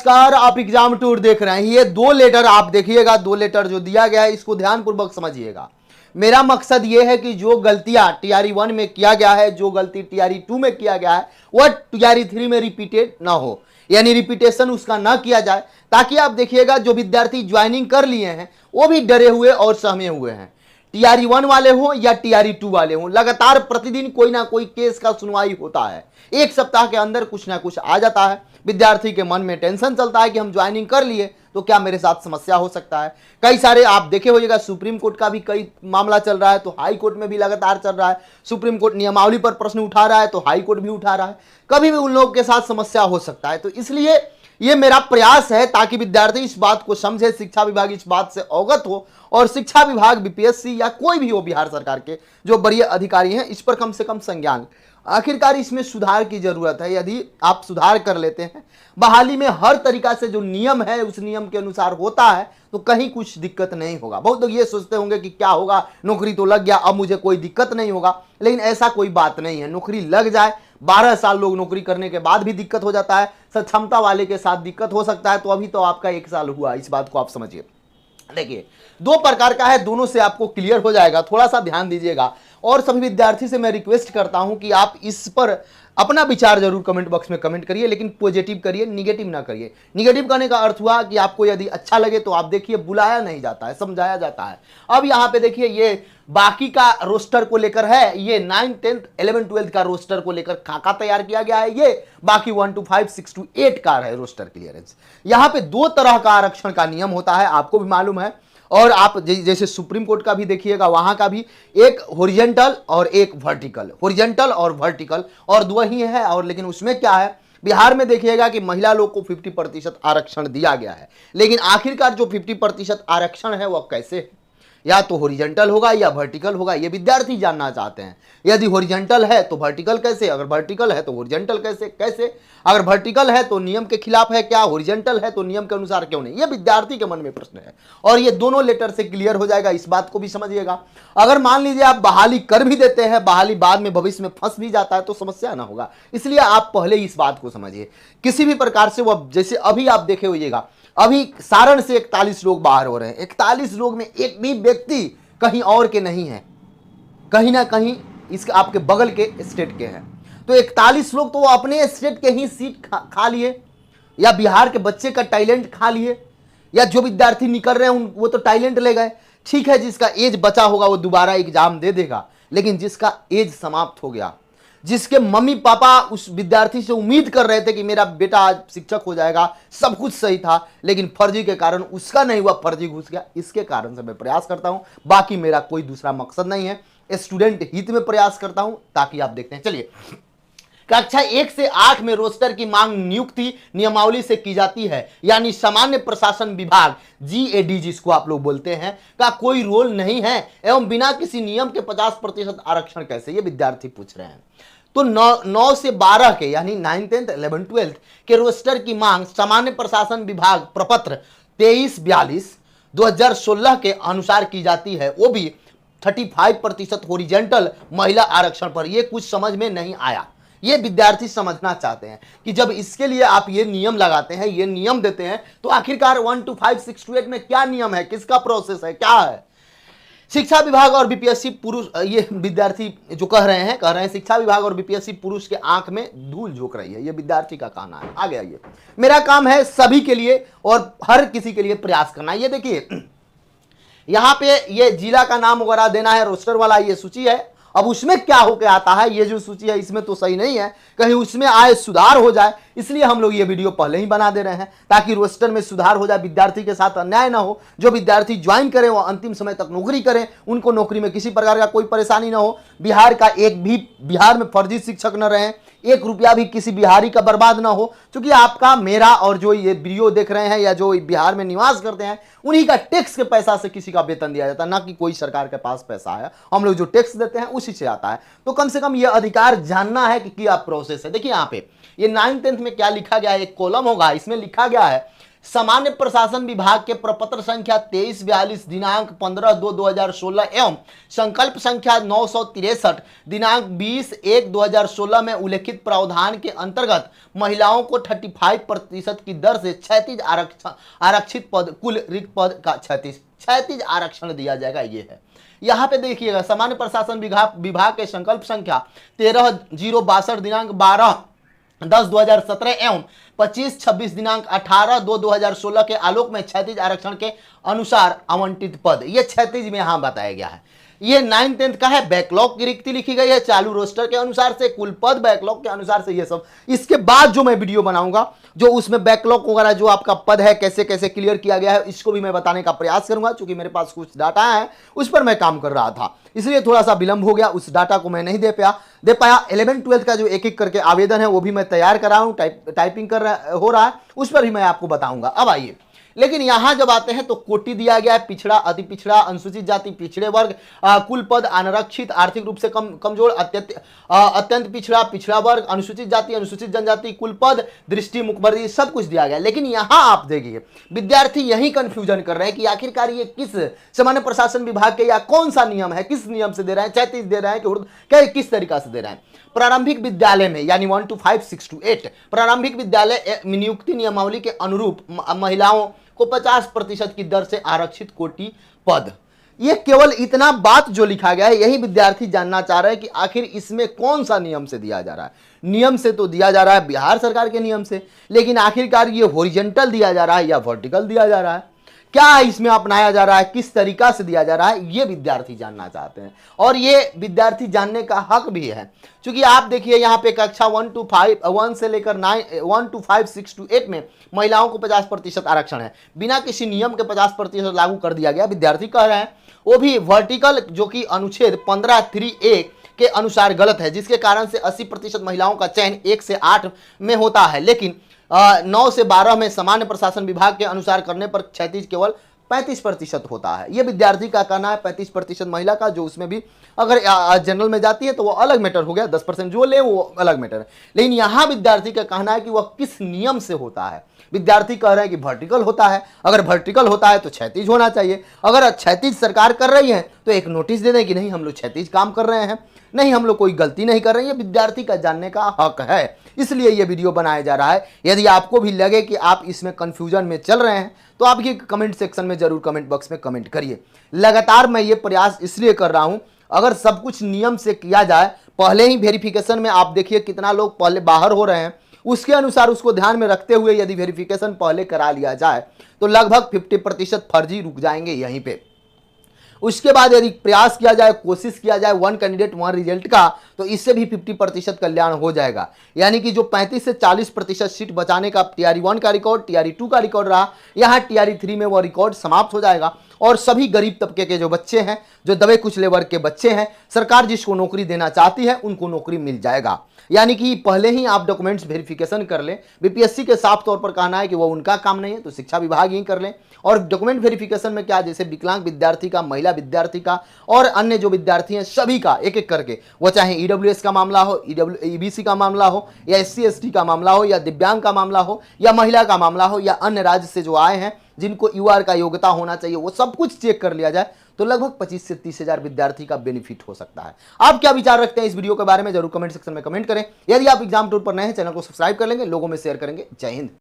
नमस्कार, आप exam tour देख रहे हैं। ये दो लेटर आप देखिएगा, दो लेटर जो दिया गया है इसको ध्यानपूर्वक समझिएगा। मेरा मकसद ये है कि जो गलतियां टीआरई 1 में किया गया है, जो गलती टीआरई 2 में किया गया है, वह टीआरई 3 में रिपीटेड ना हो, यानी रिपीटेशन उसका ना किया जाए, ताकि आप देखिएगा जो विद्यार्थी ज्वाइनिंग कर लिए हैं वो भी डरे हुए और सहमे हुए हैं। टीआरई 1 वाले हो या टीआरई 2 वाले हो, लगातार प्रतिदिन कोई ना कोई केस का सुनवाई होता है। एक सप्ताह के अंदर कुछ ना कुछ आ जाता है। विद्यार्थी के मन में टेंशन चलता है कि हम ज्वाइनिंग कर लिए तो क्या मेरे साथ समस्या हो सकता है। कई सारे आप देखे होइएगा, सुप्रीम कोर्ट का भी कई मामला चल रहा है, तो हाई कोर्ट में भी लगातार चल रहा है। सुप्रीम कोर्ट नियमावली पर प्रश्न उठा रहा है तो हाई कोर्ट भी उठा रहा है। कभी भी उन लोगों के साथ समस्या हो सकता है। तो इसलिए ये मेरा प्रयास है ताकि विद्यार्थी इस बात को समझे, शिक्षा विभाग इस बात से अवगत हो और शिक्षा विभाग, बीपीएससी या कोई भी हो बिहार सरकार के जो बड़े अधिकारी हैं, इस पर कम से कम संज्ञान। आखिरकार इसमें सुधार की जरूरत है। यदि आप सुधार कर लेते हैं, बहाली में हर तरीका से जो नियम है उस नियम के अनुसार होता है, तो कहीं कुछ दिक्कत नहीं होगा। बहुत लोग ये सोचते होंगे कि क्या होगा, नौकरी तो लग गया, अब मुझे कोई दिक्कत नहीं होगा, लेकिन ऐसा कोई बात नहीं है। नौकरी लग जाए, 12 साल लोग नौकरी करने के बाद भी दिक्कत हो जाता है, सक्षमता वाले के साथ दिक्कत हो सकता है। तो अभी तो आपका 1 साल हुआ, इस बात को आप समझिए। देखिए, दो प्रकार का है, दोनों से आपको क्लियर हो जाएगा, थोड़ा सा ध्यान दीजिएगा। और सभी विद्यार्थी से मैं रिक्वेस्ट करता हूं कि आप इस पर अपना विचार जरूर कमेंट बॉक्स में कमेंट करिए, लेकिन पॉजिटिव करिए, निगेटिव ना करिए। निगेटिव करने का अर्थ हुआ कि आपको यदि अच्छा लगे तो आप देखिए, बुलाया नहीं जाता है, समझाया जाता है। अब यहाँ पे देखिए, ये बाकी का रोस्टर को लेकर है, ये 9th 10th 11th 12th का रोस्टर को लेकर खाका तैयार किया गया है। ये बाकी 1 to 5 6 to 8 का है रोस्टर क्लियरेंस। यहाँ पे दो तरह का आरक्षण का नियम होता है, आपको भी मालूम है। और आप जैसे सुप्रीम कोर्ट का भी देखिएगा, वहां का भी एक हॉरिजॉन्टल और एक वर्टिकल, हॉरिजॉन्टल और वर्टिकल, और दो ही है। और लेकिन उसमें क्या है, बिहार में देखिएगा कि महिला लोग को 50% आरक्षण दिया गया है, लेकिन आखिरकार जो 50% आरक्षण है वह कैसे है, या तो हॉरिजॉन्टल होगा या वर्टिकल होगा, ये विद्यार्थी जानना चाहते हैं। यदि हॉरिजॉन्टल है तो वर्टिकल कैसे, अगर वर्टिकल है तो हॉरिजॉन्टल कैसे कैसे, अगर वर्टिकल है तो नियम के खिलाफ है क्या, हॉरिजॉन्टल है तो नियम के अनुसार क्यों नहीं, ये विद्यार्थी के मन में प्रश्न है। और ये दोनों लेटर से क्लियर हो जाएगा, इस बात को भी समझिएगा। अगर मान लीजिए आप बहाली कर भी देते हैं, बहाली बाद में भविष्य में फंस भी जाता है तो समस्या ना होगा। इसलिए आप पहले इस बात को समझिए, किसी भी प्रकार से वह, जैसे अभी आप देखे होइएगा, अभी सारण से 41 लोग बाहर हो रहे हैं। 41 लोग में एक भी व्यक्ति कहीं और के नहीं है, कहीं ना कहीं इसके आपके बगल के स्टेट के हैं। तो 41 लोग तो वो अपने स्टेट के ही सीट खा लिए, या बिहार के बच्चे का टैलेंट खा लिए, या जो विद्यार्थी निकल रहे हैं वो तो टैलेंट ले गए। ठीक है, जिसका एज बचा होगा वो दोबारा एग्जाम दे देगा, लेकिन जिसका एज समाप्त हो गया, जिसके मम्मी पापा उस विद्यार्थी से उम्मीद कर रहे थे कि मेरा बेटा आज शिक्षक हो जाएगा, सब कुछ सही था, लेकिन फर्जी के कारण उसका नहीं हुआ, फर्जी घुस गया, इसके कारण से मैं प्रयास करता हूं। बाकी मेरा कोई दूसरा मकसद नहीं है, स्टूडेंट हित में प्रयास करता हूं, ताकि आप देखते हैं। चलिए, कक्षा 1 से 8 में रोस्टर की मांग नियुक्ति नियमावली से की जाती है, यानी सामान्य प्रशासन विभाग, जीएडी जिसको आप लोग बोलते हैं, का कोई रोल नहीं है, एवं बिना किसी नियम के 50% आरक्षण कैसे, ये विद्यार्थी पूछ रहे हैं। तो 9 से 12 के, यानी 9th 10th 11th 12th के रोस्टर की मांग सामान्य प्रशासन विभाग प्रपत्र 2342 2016 के अनुसार की जाती है, वो भी 35% हॉरिजॉन्टल महिला आरक्षण पर। ये कुछ समझ में नहीं आया, ये विद्यार्थी समझना चाहते हैं कि जब इसके लिए आप ये नियम लगाते हैं, ये नियम देते हैं, तो आखिरकार 1 to 5 6 to 8 में क्या नियम है, किसका प्रोसेस है, क्या है। शिक्षा विभाग और बीपीएससी पुरुष, ये विद्यार्थी जो कह रहे हैं शिक्षा विभाग और बीपीएससी पुरुष के आंख में धूल झोंक रही है, ये विद्यार्थी का कहना है। आगे आइए, मेरा काम है सभी के लिए और हर किसी के लिए प्रयास करना। ये देखिए, यहां पे ये जिला का नाम वगैरह देना है, रोस्टर वाला ये सूची है। अब उसमें क्या होकर आता है, ये जो सूची है इसमें तो सही नहीं है, कहीं उसमें आए सुधार हो जाए, इसलिए हम लोग ये वीडियो पहले ही बना दे रहे हैं, ताकि रोस्टर में सुधार हो जाए, विद्यार्थी के साथ अन्याय ना हो। जो विद्यार्थी ज्वाइन करें वो अंतिम समय तक नौकरी करें, उनको नौकरी में किसी प्रकार का कोई परेशानी ना हो, बिहार का एक भी, बिहार में फर्जी शिक्षक न रहे, 1 रुपया भी किसी बिहारी का बर्बाद ना हो। क्योंकि आपका, मेरा और जो ये वीडियो देख रहे हैं या जो बिहार में निवास करते हैं, उन्हीं का टैक्स के पैसा से किसी का वेतन दिया जाता है, ना कि कोई सरकार के पास पैसा है। हम लोग जो टैक्स देते हैं उसी से आता है। तो कम से कम ये अधिकार जानना है कि क्या प्रोसेस है। देखिए यहाँ पे ये 9th 10th में क्या लिखा गया है, एक कॉलम होगा, इसमें लिखा गया है सामान्य प्रशासन विभाग के प्रपत्र संख्या 2342 दिनांक 15/2/2016 एवं संकल्प संख्या 963 दिनांक 20/1/2016 में उल्लेखित प्रावधान के अंतर्गत महिलाओं को 35% की दर से 36 आरक्षित पद, कुल रिक्त पद का 36 आरक्षण दिया जाएगा। ये है, यहाँ पे देखिएगा सामान्य प्रशासन विभाग के संकल्प संख्या 13/062 दिनांक 12/10/2017 एवं 25/26 दिनांक 18/2/2016 के आलोक में 36 आरक्षण के अनुसार आवंटित पद, ये 36 में यहां बताया गया है। ये 9th-10th का है। बैकलॉग की रिक्ति लिखी गई है चालू रोस्टर के अनुसार से, कुल पद बैकलॉग के अनुसार से, ये सब इसके बाद जो मैं वीडियो बनाऊंगा जो उसमें बैकलॉग वगैरह जो आपका पद है कैसे कैसे क्लियर किया गया है इसको भी मैं बताने का प्रयास करूंगा। चूंकि मेरे पास कुछ डाटा है उस पर मैं काम कर रहा था, इसलिए थोड़ा सा विलंब हो गया, उस डाटा को मैं नहीं दे पाया। 11th-12th का जो एक एक करके आवेदन है वो भी मैं तैयार कर रहा हूं, टाइपिंग हो रहा है, उस पर भी मैं आपको बताऊंगा। अब आइए, लेकिन यहां जब आते हैं तो कोटि दिया गया है, पिछड़ा, अति पिछड़ा, अनुसूचित जाति, पिछड़े वर्ग, कुल पद, अनारक्षित, आर्थिक रूप से कमजोर, अत्यंत पिछड़ा, पिछड़ा वर्ग, अनुसूचित जाति, अनुसूचित जनजाति, कुल पद, दृष्टि, मुखबर्दी, सब कुछ दिया गया। लेकिन यहां आप देखिए विद्यार्थी यही कंफ्यूजन कर रहे हैं कि आखिरकार ये किस सामान्य प्रशासन विभाग के या कौन सा नियम है, किस नियम से दे रहे हैं, 36 दे रहे हैं कि किस तरीका से दे रहे हैं। प्रारंभिक विद्यालय में यानी 1 to 5, 6 to 8 प्रारंभिक विद्यालय नियुक्ति नियमावली के अनुरूप महिलाओं को 50% की दर से आरक्षित कोटि पद। ये केवल इतना बात जो लिखा गया है यही विद्यार्थी जानना चाह रहे हैं कि आखिर इसमें कौन सा नियम से दिया जा रहा है। नियम से तो दिया जा रहा है बिहार सरकार के नियम से, लेकिन आखिरकार ये हॉरिजॉन्टल दिया जा रहा है या वर्टिकल दिया जा रहा है, क्या इसमें अपनाया जा रहा है, किस तरीका से दिया जा रहा है, ये विद्यार्थी जानना चाहते हैं और ये विद्यार्थी जानने का हक भी है। क्योंकि आप देखिए यहाँ पे कक्षा 1 से लेकर 1 to 5, 6 to 8 में महिलाओं को 50% आरक्षण है, बिना किसी नियम के 50% लागू कर दिया गया। विद्यार्थी कह रहे हैं वो भी वर्टिकल, जो कि अनुच्छेद 15(3)(a) के अनुसार गलत है, जिसके कारण से 80% महिलाओं का चयन 1 से 8 में होता है, लेकिन 9 से 12 में सामान्य प्रशासन विभाग के अनुसार करने पर 36 केवल 35% होता है। यह विद्यार्थी का कहना है। 35% महिला का, जो उसमें भी अगर जनरल में जाती है तो वो अलग मैटर हो गया, 10% जो ले वो अलग मैटर है। लेकिन यहाँ विद्यार्थी का कहना है कि वह किस नियम से होता है। विद्यार्थी कह रहे हैं कि वर्टिकल होता है, अगर वर्टिकल होता है तो 36 होना चाहिए। अगर 36 सरकार कर रही है तो एक नोटिस दे दें कि नहीं हम लोग 36 काम कर रहे हैं, नहीं हम लोग कोई गलती नहीं कर रहे हैं। ये विद्यार्थी का जानने का हक है, इसलिए ये वीडियो बनाया जा रहा है। यदि आपको भी लगे कि आप इसमें कंफ्यूजन में चल रहे हैं तो आप ये कमेंट सेक्शन में जरूर कमेंट बॉक्स में कमेंट करिए। लगातार मैं ये प्रयास इसलिए कर रहा हूं, अगर सब कुछ नियम से किया जाए, पहले ही वेरिफिकेशन में आप देखिए कितना लोग पहले बाहर हो रहे हैं, उसके अनुसार उसको ध्यान में रखते हुए यदि वेरिफिकेशन पहले करा लिया जाए तो लगभग 50% फर्जी रुक जाएंगे यहीं पे। उसके बाद यदि प्रयास किया जाए, कोशिश किया जाए 1 कैंडिडेट 1 रिजल्ट का, तो इससे भी 50% कल्याण हो जाएगा। यानी कि जो 35 से 40% सीट बचाने का TRE 1 का रिकॉर्ड, TRE 2 का रिकॉर्ड रहा, यहाँ TRE 3 में वो रिकॉर्ड समाप्त हो जाएगा और सभी गरीब तबके के जो बच्चे हैं, जो दबे कुचले वर्ग के बच्चे हैं, सरकार जिसको नौकरी देना चाहती है उनको नौकरी मिल जाएगा। यानी कि पहले ही आप डॉक्यूमेंट्स वेरिफिकेशन कर लें। बीपीएससी के साफ तौर पर कहना है कि वो उनका काम नहीं है, तो शिक्षा विभाग ही कर लें। और डॉक्यूमेंट वेरिफिकेशन में क्या, जैसे विकलांग विद्यार्थी का, महिला विद्यार्थी का और अन्य जो विद्यार्थी हैं सभी का एक एक करके, वो चाहे ईडब्ल्यूएस का मामला हो, ईबीसी का मामला हो, या एससी एसटी का मामला हो, या दिव्यांग का मामला हो, या महिला का मामला हो, या अन्य राज्य से जो आए हैं जिनको यूआर का योग्यता होना चाहिए, वो सब कुछ चेक कर लिया जाए तो लगभग 25 से 30 हजार विद्यार्थी का बेनिफिट हो सकता है। आप क्या विचार रखते हैं इस वीडियो के बारे में, जरूर कमेंट सेक्शन में कमेंट करें। यदि आप एग्जाम टूर पर नए हैं, चैनल को सब्सक्राइब कर लेंगे, लोगों में शेयर करेंगे। जय हिंद।